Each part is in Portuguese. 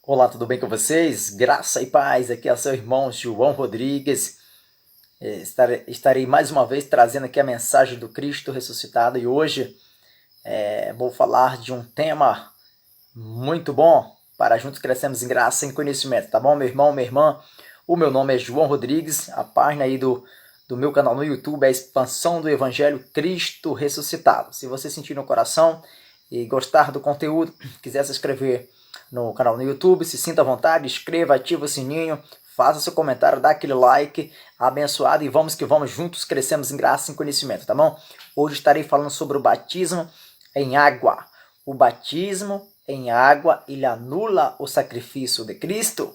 Olá, tudo bem com vocês? Graça e paz, aqui é o seu irmão João Rodrigues. Estarei mais uma vez trazendo aqui a mensagem do Cristo ressuscitado e hoje vou falar de um tema muito bom para juntos crescermos em graça e em conhecimento, tá bom, meu irmão, minha irmã? O meu nome é João Rodrigues, a página aí do meu canal no YouTube é a expansão do Evangelho Cristo ressuscitado. Se você sentir no coração e gostar do conteúdo, quiser se inscrever no canal no YouTube, se sinta à vontade, inscreva, ativa o sininho, faça seu comentário, dá aquele like abençoado e vamos que vamos, juntos crescemos em graça e em conhecimento, tá bom? Hoje estarei falando sobre o batismo em água. O batismo em água, ele anula o sacrifício de Cristo?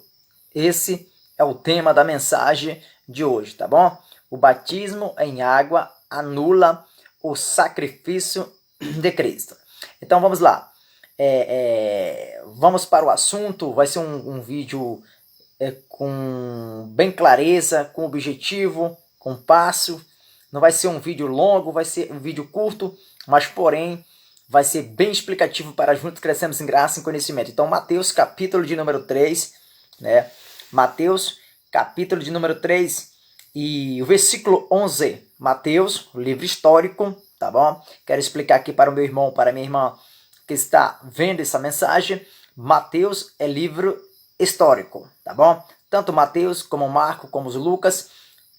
Esse é o tema da mensagem de hoje, tá bom? O batismo em água anula o sacrifício de Cristo. Então vamos lá. Vamos para o assunto. Vai ser um vídeo com bem clareza, com objetivo, com passo. Não vai ser um vídeo longo, vai ser um vídeo curto, mas porém vai ser bem explicativo para juntos crescermos em graça e em conhecimento. Então Mateus capítulo de número 3, né? Mateus capítulo de número 3 e o versículo 11. Mateus, livro histórico, tá bom? Quero explicar aqui para o meu irmão, para a minha irmã que está vendo essa mensagem. Mateus é livro histórico, tá bom? Tanto Mateus como Marco, como os Lucas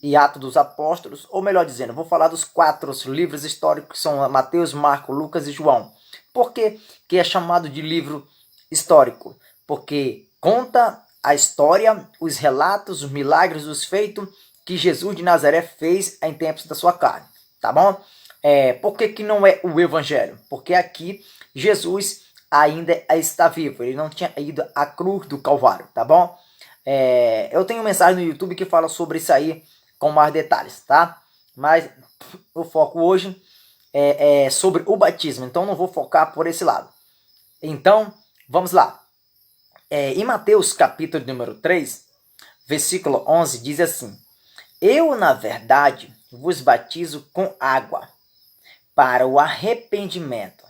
e Atos dos Apóstolos, ou melhor dizendo, vou falar dos 4 livros históricos, que são Mateus, Marco, Lucas e João. Por que que é chamado de livro histórico? Porque conta a história, os relatos, os milagres, os feitos que Jesus de Nazaré fez em tempos da sua carne, tá bom? Por que que não é o Evangelho? Porque aqui Jesus ainda está vivo, ele não tinha ido à cruz do Calvário, tá bom? Eu tenho mensagem no YouTube que fala sobre isso aí com mais detalhes, tá? Mas o foco hoje é sobre o batismo, então não vou focar por esse lado. Então, vamos lá. Em Mateus capítulo número 3, versículo 11, diz assim: Eu, na verdade, vos batizo com água para o arrependimento,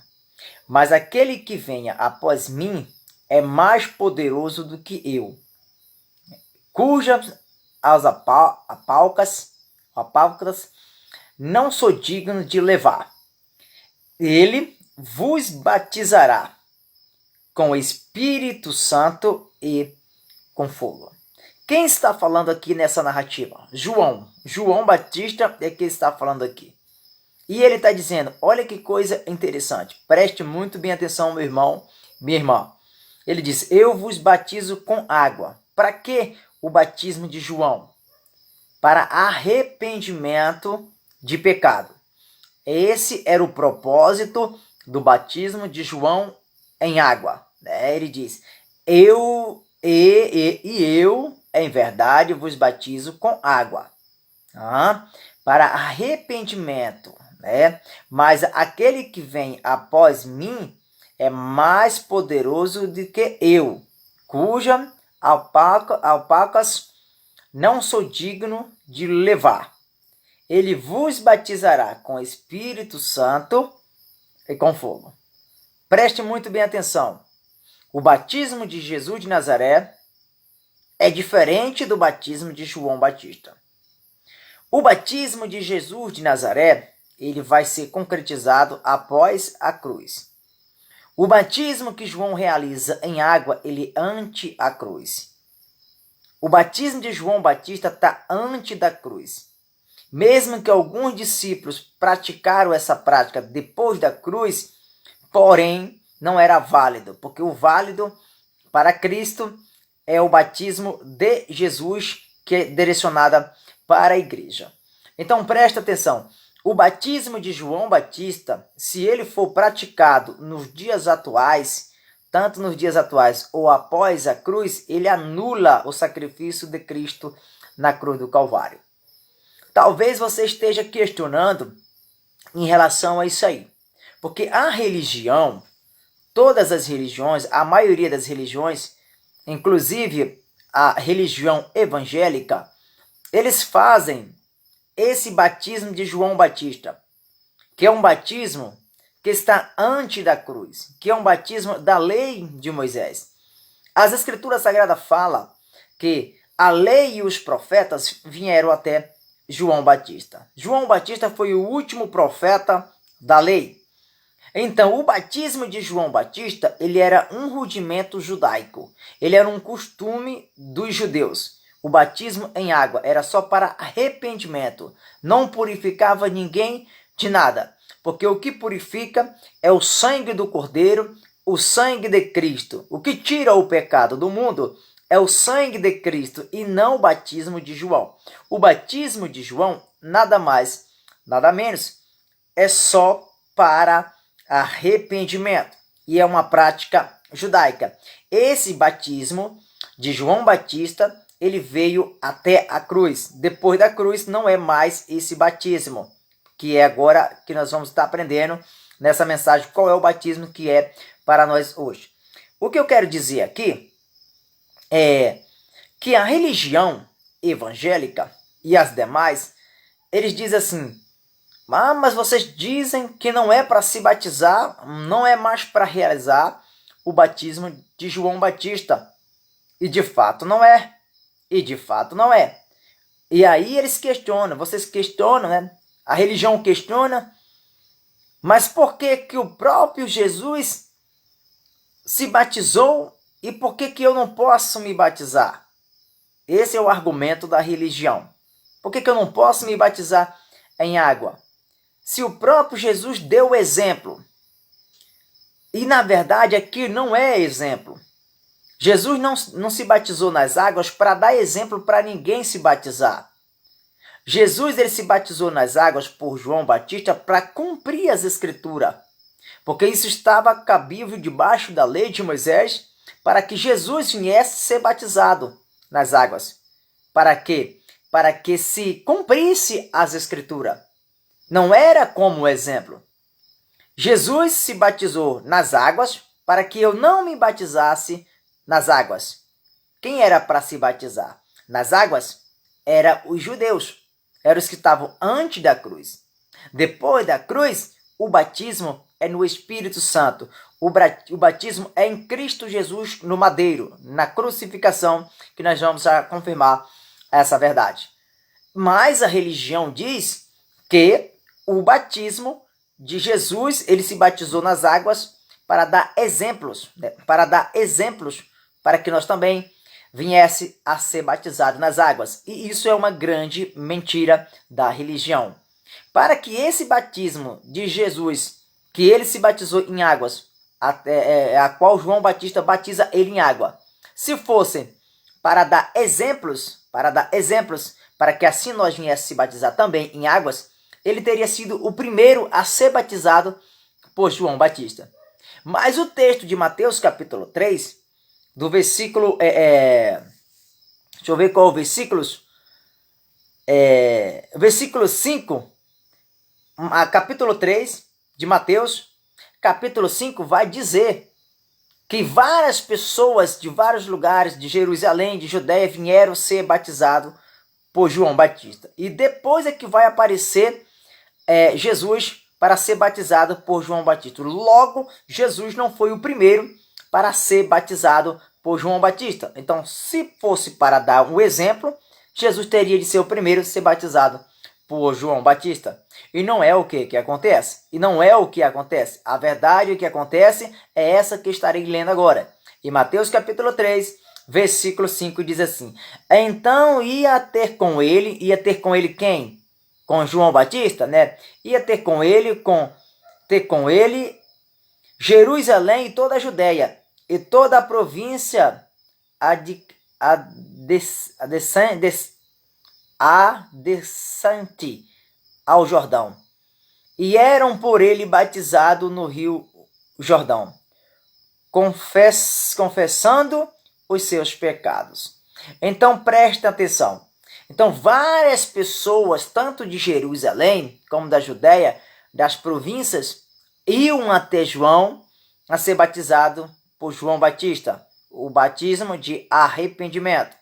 mas aquele que venha após mim é mais poderoso do que eu, cujas as apalcas não sou digno de levar. Ele vos batizará com o Espírito Santo e com fogo. Quem está falando aqui nessa narrativa? João Batista é quem está falando aqui. E ele está dizendo, olha que coisa interessante, preste muito bem atenção, meu irmão, minha irmã. Ele diz, eu vos batizo com água. Para que o batismo de João? Para arrependimento de pecado. Esse era o propósito do batismo de João em água. Ele diz, eu, em verdade, vos batizo com água. Para arrependimento. Mas aquele que vem após mim é mais poderoso do que eu, cuja alpacas não sou digno de levar. Ele vos batizará com Espírito Santo e com fogo. Preste muito bem atenção. O batismo de Jesus de Nazaré é diferente do batismo de João Batista. O batismo de Jesus de Nazaré, ele vai ser concretizado após a cruz. O batismo que João realiza em água, ele é ante a cruz. O batismo de João Batista está ante da cruz. Mesmo que alguns discípulos praticaram essa prática depois da cruz, porém não era válido, porque o válido para Cristo é o batismo de Jesus, que é direcionada para a igreja. Então presta atenção. O batismo de João Batista, se ele for praticado nos dias atuais, tanto nos dias atuais ou após a cruz, ele anula o sacrifício de Cristo na cruz do Calvário. Talvez você esteja questionando em relação a isso aí. Porque a religião, todas as religiões, a maioria das religiões, inclusive a religião evangélica, eles fazem esse batismo de João Batista, que é um batismo que está antes da cruz, que é um batismo da lei de Moisés. As Escrituras Sagradas falam que a lei e os profetas vieram até João Batista. João Batista foi o último profeta da lei. Então, o batismo de João Batista, ele era um rudimento judaico. Ele era um costume dos judeus. O batismo em água era só para arrependimento. Não purificava ninguém de nada. Porque o que purifica é o sangue do Cordeiro, o sangue de Cristo. O que tira o pecado do mundo é o sangue de Cristo e não o batismo de João. O batismo de João, nada mais, nada menos, é só para arrependimento. E é uma prática judaica. Esse batismo de João Batista, ele veio até a cruz. Depois da cruz não é mais esse batismo, que é agora que nós vamos estar aprendendo nessa mensagem qual é o batismo que é para nós hoje. O que eu quero dizer aqui é que a religião evangélica e as demais, eles dizem assim: mas vocês dizem que não é para se batizar, não é mais para realizar o batismo de João Batista. E de fato não é. E de fato não é. E aí eles questionam, vocês questionam, né? A religião questiona, mas por que que o próprio Jesus se batizou e por que que eu não posso me batizar? Esse é o argumento da religião. Por que que eu não posso me batizar em água? Se o próprio Jesus deu o exemplo. E na verdade aqui não é exemplo. Jesus não se batizou nas águas para dar exemplo para ninguém se batizar. Jesus ele se batizou nas águas por João Batista para cumprir as Escrituras. Porque isso estava cabível debaixo da lei de Moisés para que Jesus viesse ser batizado nas águas. Para quê? Para que se cumprisse as Escrituras. Não era como exemplo. Jesus se batizou nas águas para que eu não me batizasse nas águas. Quem era para se batizar nas águas? Era os judeus. Eram os que estavam antes da cruz. Depois da cruz, o batismo é no Espírito Santo. O batismo é em Cristo Jesus no madeiro, na crucificação, que nós vamos confirmar essa verdade. Mas a religião diz que o batismo de Jesus, ele se batizou nas águas para dar exemplos, para que nós também viesse a ser batizado nas águas. E isso é uma grande mentira da religião. Para que esse batismo de Jesus, que ele se batizou em águas, a qual João Batista batiza ele em água, se fosse para dar exemplos, para que assim nós viéssemos se batizar também em águas, ele teria sido o primeiro a ser batizado por João Batista. Mas o texto de Mateus capítulo 3, do versículo... deixa eu ver qual é o versículo. Versículo 5, capítulo 3 de Mateus, capítulo 5, vai dizer que várias pessoas de vários lugares de Jerusalém, de Judéia, vieram ser batizados por João Batista. E depois é que vai aparecer Jesus para ser batizado por João Batista. Logo, Jesus não foi o primeiro para ser batizado por João Batista. Então, se fosse para dar um exemplo, Jesus teria de ser o primeiro a ser batizado por João Batista. E não é o que acontece. E não é o que acontece. A verdade, o que acontece é essa que estarei lendo agora. Em Mateus capítulo 3, versículo 5 diz assim: então ia ter com ele quem? Com João Batista, né? Ia ter com ele Jerusalém e toda a Judéia e toda a província adjacente ao Jordão. E eram por ele batizados no rio Jordão, confessando os seus pecados. Então preste atenção. Então várias pessoas, tanto de Jerusalém como da Judéia, das províncias, iam até João a ser batizado por João Batista, o batismo de arrependimento.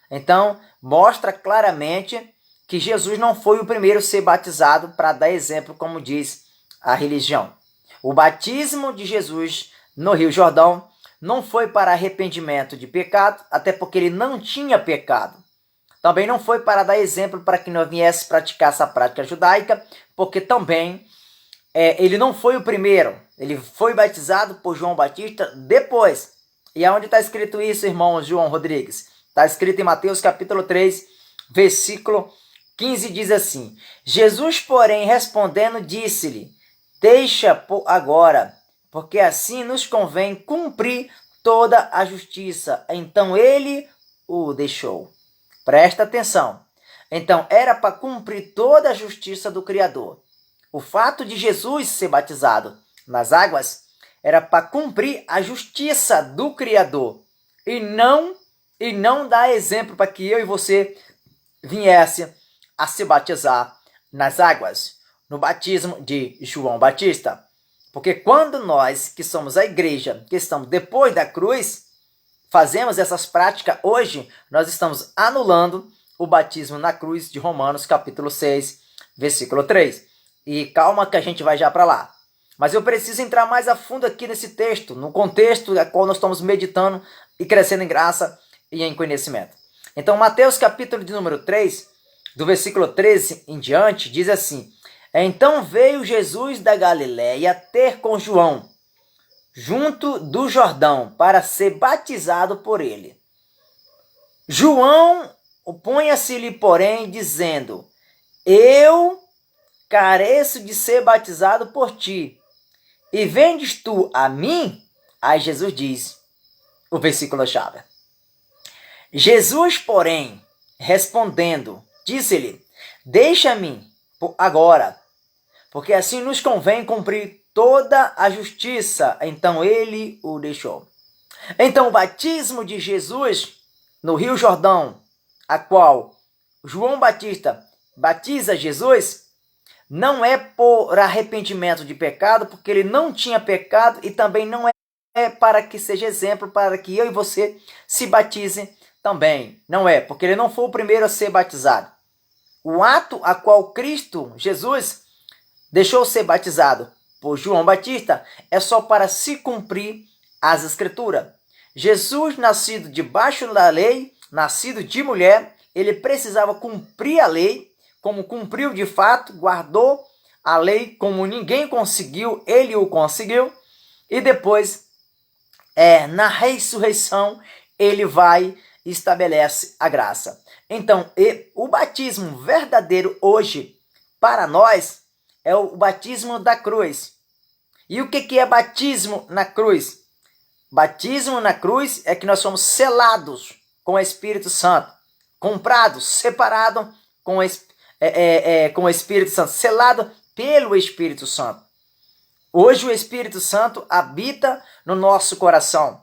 Então mostra claramente que Jesus não foi o primeiro a ser batizado para dar exemplo, como diz a religião. O batismo de Jesus no Rio Jordão não foi para arrependimento de pecado, até porque ele não tinha pecado. Também não foi para dar exemplo para que nós viesse praticar essa prática judaica, porque também ele não foi o primeiro. Ele foi batizado por João Batista depois. E aonde está escrito isso, irmão João Rodrigues? Está escrito em Mateus capítulo 3, versículo 15, diz assim: Jesus, porém, respondendo, disse-lhe: deixa por agora, porque assim nos convém cumprir toda a justiça. Então ele o deixou. Presta atenção. Então era para cumprir toda a justiça do Criador. O fato de Jesus ser batizado nas águas era para cumprir a justiça do Criador e não dar exemplo para que eu e você viesse a se batizar nas águas, no batismo de João Batista. Porque quando nós, que somos a igreja, que estamos depois da cruz, fazemos essas práticas hoje, nós estamos anulando o batismo na cruz de Romanos capítulo 6, versículo 3. E calma que a gente vai já para lá. Mas eu preciso entrar mais a fundo aqui nesse texto, no contexto a qual nós estamos meditando e crescendo em graça e em conhecimento. Então, Mateus capítulo de número 3, do versículo 13 em diante, diz assim: então veio Jesus da Galiléia ter com João, junto do Jordão, para ser batizado por ele. João opunha-se-lhe, porém, dizendo: eu careço de ser batizado por ti, e vendes tu a mim? Aí Jesus diz, o versículo-chave: Jesus, porém, respondendo, disse-lhe: deixa-me agora, porque assim nos convém cumprir toda a justiça. Então ele o deixou. Então o batismo de Jesus no Rio Jordão, a qual João Batista batiza Jesus, não é por arrependimento de pecado, porque ele não tinha pecado, e também não é para que seja exemplo, para que eu e você se batize também. Não é, porque ele não foi o primeiro a ser batizado. O ato a qual Cristo, Jesus, deixou ser batizado por João Batista é só para se cumprir as Escrituras. Jesus, nascido debaixo da lei, nascido de mulher, ele precisava cumprir a lei, como cumpriu de fato, guardou a lei como ninguém conseguiu, ele o conseguiu, e depois, na ressurreição, ele vai e estabelece a graça. Então, o batismo verdadeiro hoje, para nós, é o batismo da cruz. E o que é batismo na cruz? Batismo na cruz é que nós somos selados com o Espírito Santo, comprados, separados com o Espírito Santo, selado pelo Espírito Santo. Hoje o Espírito Santo habita no nosso coração,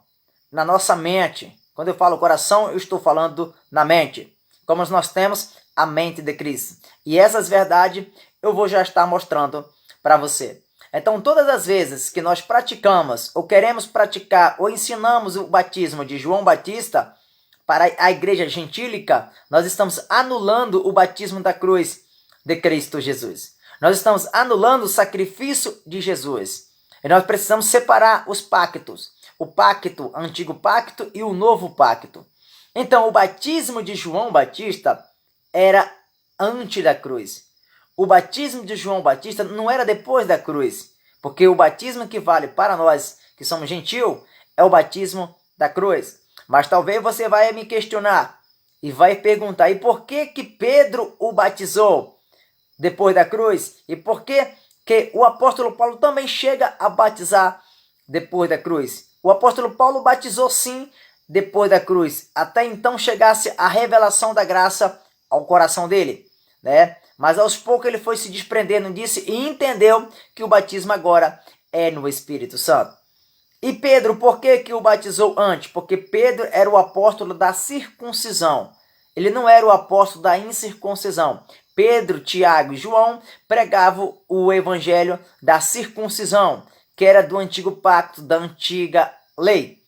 na nossa mente. Quando eu falo coração, eu estou falando na mente. Como nós temos a mente de Cristo. E essas verdades eu vou já estar mostrando para você. Então, todas as vezes que nós praticamos, ou queremos praticar, ou ensinamos o batismo de João Batista para a igreja gentílica, nós estamos anulando o batismo da cruz de Cristo Jesus. Nós estamos anulando o sacrifício de Jesus. E nós precisamos separar os pactos. O pacto, o antigo pacto e o novo pacto. Então, o batismo de João Batista era antes da cruz. O batismo de João Batista não era depois da cruz, porque o batismo que vale para nós, que somos gentios, é o batismo da cruz. Mas talvez você vai me questionar e vai perguntar, e por que Pedro o batizou depois da cruz? E por que o apóstolo Paulo também chega a batizar depois da cruz? O apóstolo Paulo batizou sim depois da cruz, até então chegasse a revelação da graça ao coração dele, né? Mas aos poucos ele foi se desprendendo disso e entendeu que o batismo agora é no Espírito Santo. E Pedro, por que o batizou antes? Porque Pedro era o apóstolo da circuncisão. Ele não era o apóstolo da incircuncisão. Pedro, Tiago e João pregavam o evangelho da circuncisão, que era do antigo pacto, da antiga lei.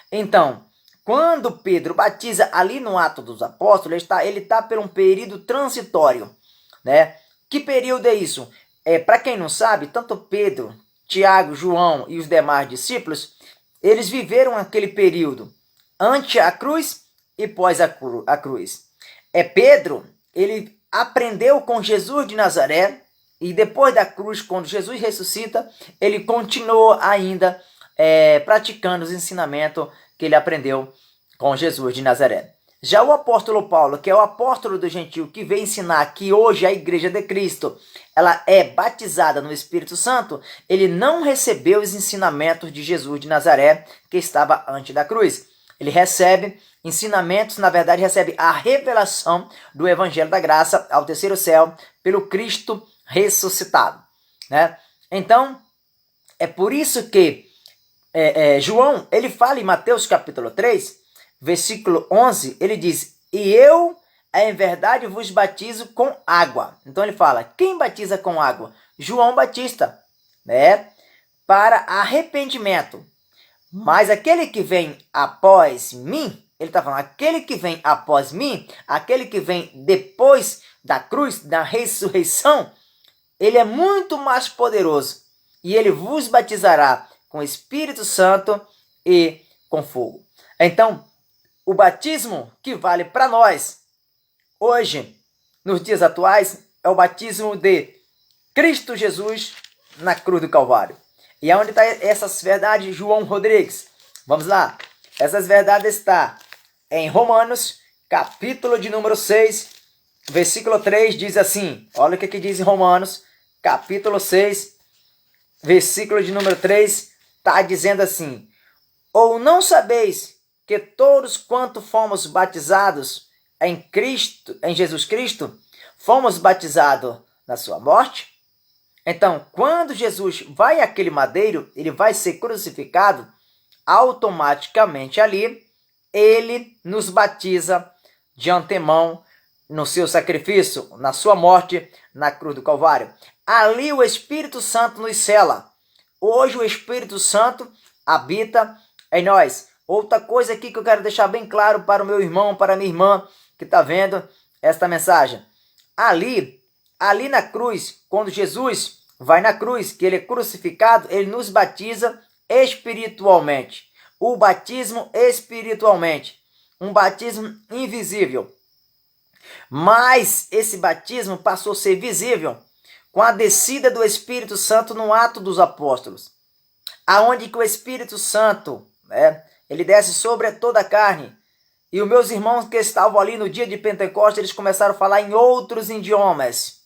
Então, quando Pedro batiza ali no Atos dos Apóstolos, ele está por um período transitório, né? Que período é isso? Para quem não sabe, tanto Pedro, Tiago, João e os demais discípulos, eles viveram aquele período ante a cruz e pós a cruz. Pedro, ele aprendeu com Jesus de Nazaré, e depois da cruz, quando Jesus ressuscita, ele continuou ainda praticando os ensinamentos que ele aprendeu com Jesus de Nazaré. Já o apóstolo Paulo, que é o apóstolo do gentio, que veio ensinar que hoje a igreja de Cristo ela é batizada no Espírito Santo, ele não recebeu os ensinamentos de Jesus de Nazaré, que estava antes da cruz. Ele recebe ensinamentos, na verdade recebe a revelação do Evangelho da Graça ao terceiro céu pelo Cristo ressuscitado, né? Então, é por isso que João, ele fala em Mateus capítulo 3, versículo 11, ele diz: e eu, em verdade, vos batizo com água. Então ele fala, quem batiza com água? João Batista, né? Para arrependimento. Mas aquele que vem após mim, ele está falando, aquele que vem após mim, aquele que vem depois da cruz, da ressurreição, ele é muito mais poderoso. E ele vos batizará com Espírito Santo e com fogo. Então, o batismo que vale para nós, hoje, nos dias atuais, é o batismo de Cristo Jesus na cruz do Calvário. E aonde está essas verdades, João Rodrigues? Vamos lá. Essas verdades estão em Romanos, capítulo de número 6, versículo 3, diz assim. Olha o que diz em Romanos, capítulo 6, versículo de número 3, está dizendo assim: ou não sabeis que todos quanto fomos batizados em Cristo, em Jesus Cristo, fomos batizados na sua morte? Então, quando Jesus vai àquele madeiro, ele vai ser crucificado, automaticamente ali, ele nos batiza de antemão no seu sacrifício, na sua morte, na cruz do Calvário. Ali o Espírito Santo nos sela. Hoje o Espírito Santo habita em nós. Outra coisa aqui que eu quero deixar bem claro para o meu irmão, para a minha irmã que está vendo esta mensagem. Ali na cruz, quando Jesus vai na cruz, que ele é crucificado, ele nos batiza espiritualmente. O batismo espiritualmente. Um batismo invisível. Mas esse batismo passou a ser visível com a descida do Espírito Santo no Atos dos Apóstolos. Aonde que o Espírito Santo, ele desce sobre toda a carne. E os meus irmãos que estavam ali no dia de Pentecostes, eles começaram a falar em outros idiomas,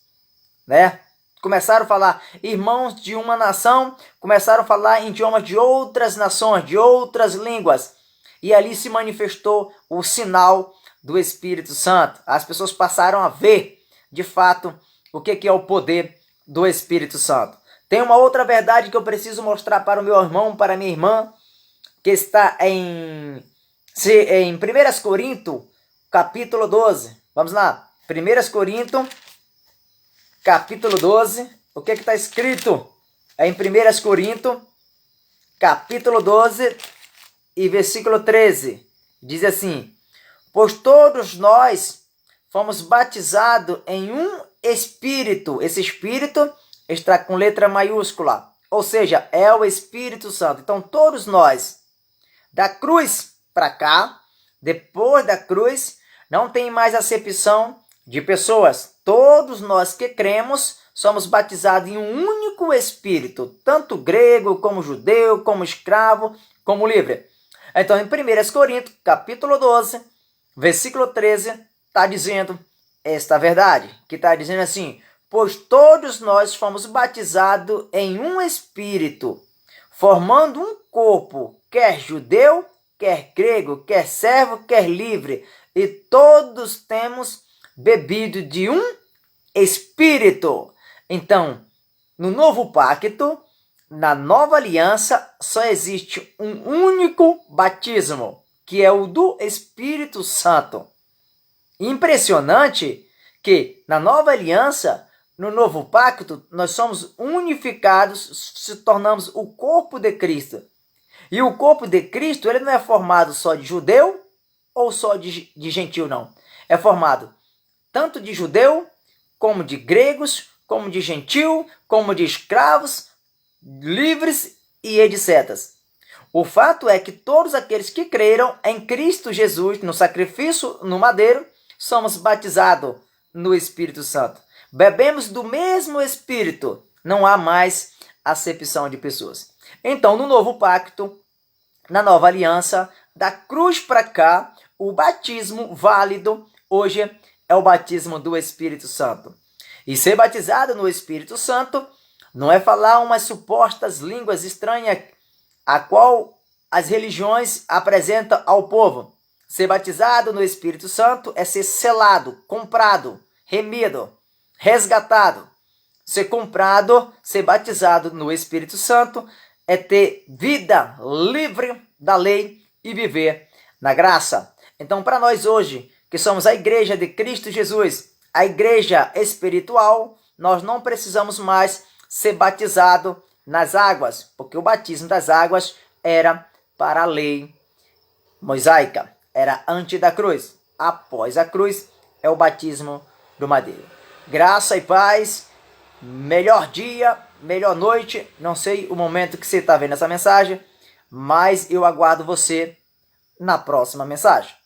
né? Começaram a falar, irmãos de uma nação, começaram a falar em idiomas de outras nações, de outras línguas. E ali se manifestou o sinal do Espírito Santo. As pessoas passaram a ver, de fato, o que é o poder do Espírito Santo. Tem uma outra verdade que eu preciso mostrar para o meu irmão, para a minha irmã, que está em 1 Coríntios, capítulo 12. Vamos lá. 1 Coríntios, capítulo 12. O que está escrito? Em 1 Coríntios, capítulo 12 e versículo 13. Diz assim: pois todos nós fomos batizados em um Espírito. Esse Espírito está com letra maiúscula. Ou seja, é o Espírito Santo. Então todos nós, da cruz para cá, depois da cruz, não tem mais acepção de pessoas. Todos nós que cremos somos batizados em um único Espírito, tanto grego como judeu, como escravo, como livre. Então em 1 Coríntios, capítulo 12, versículo 13, está dizendo esta verdade, que está dizendo assim: pois todos nós fomos batizados em um Espírito, formando um corpo, quer judeu, quer grego, quer servo, quer livre, e todos temos bebido de um Espírito. Então, no novo pacto, na nova aliança, só existe um único batismo, que é o do Espírito Santo. Impressionante que na nova aliança, no novo pacto, nós somos unificados, se tornamos o corpo de Cristo. E o corpo de Cristo, ele não é formado só de judeu ou só de gentil, não. É formado tanto de judeu, como de gregos, como de gentil, como de escravos, livres e etc. O fato é que todos aqueles que creram em Cristo Jesus, no sacrifício no madeiro, somos batizados no Espírito Santo. Bebemos do mesmo Espírito. Não há mais acepção de pessoas. Então, no novo pacto, na nova aliança, da cruz para cá, o batismo válido hoje é o batismo do Espírito Santo. E ser batizado no Espírito Santo não é falar umas supostas línguas estranhas a qual as religiões apresentam ao povo. Ser batizado no Espírito Santo é ser selado, comprado, remido, resgatado. Ser comprado, ser batizado no Espírito Santo é ter vida livre da lei e viver na graça. Então, para nós hoje, que somos a igreja de Cristo Jesus, a igreja espiritual, nós não precisamos mais ser batizado nas águas, porque o batismo das águas era para a lei mosaica, era antes da cruz. Após a cruz é o batismo do madeiro. Graça e paz, melhor dia, melhor noite, não sei o momento que você está vendo essa mensagem, mas eu aguardo você na próxima mensagem.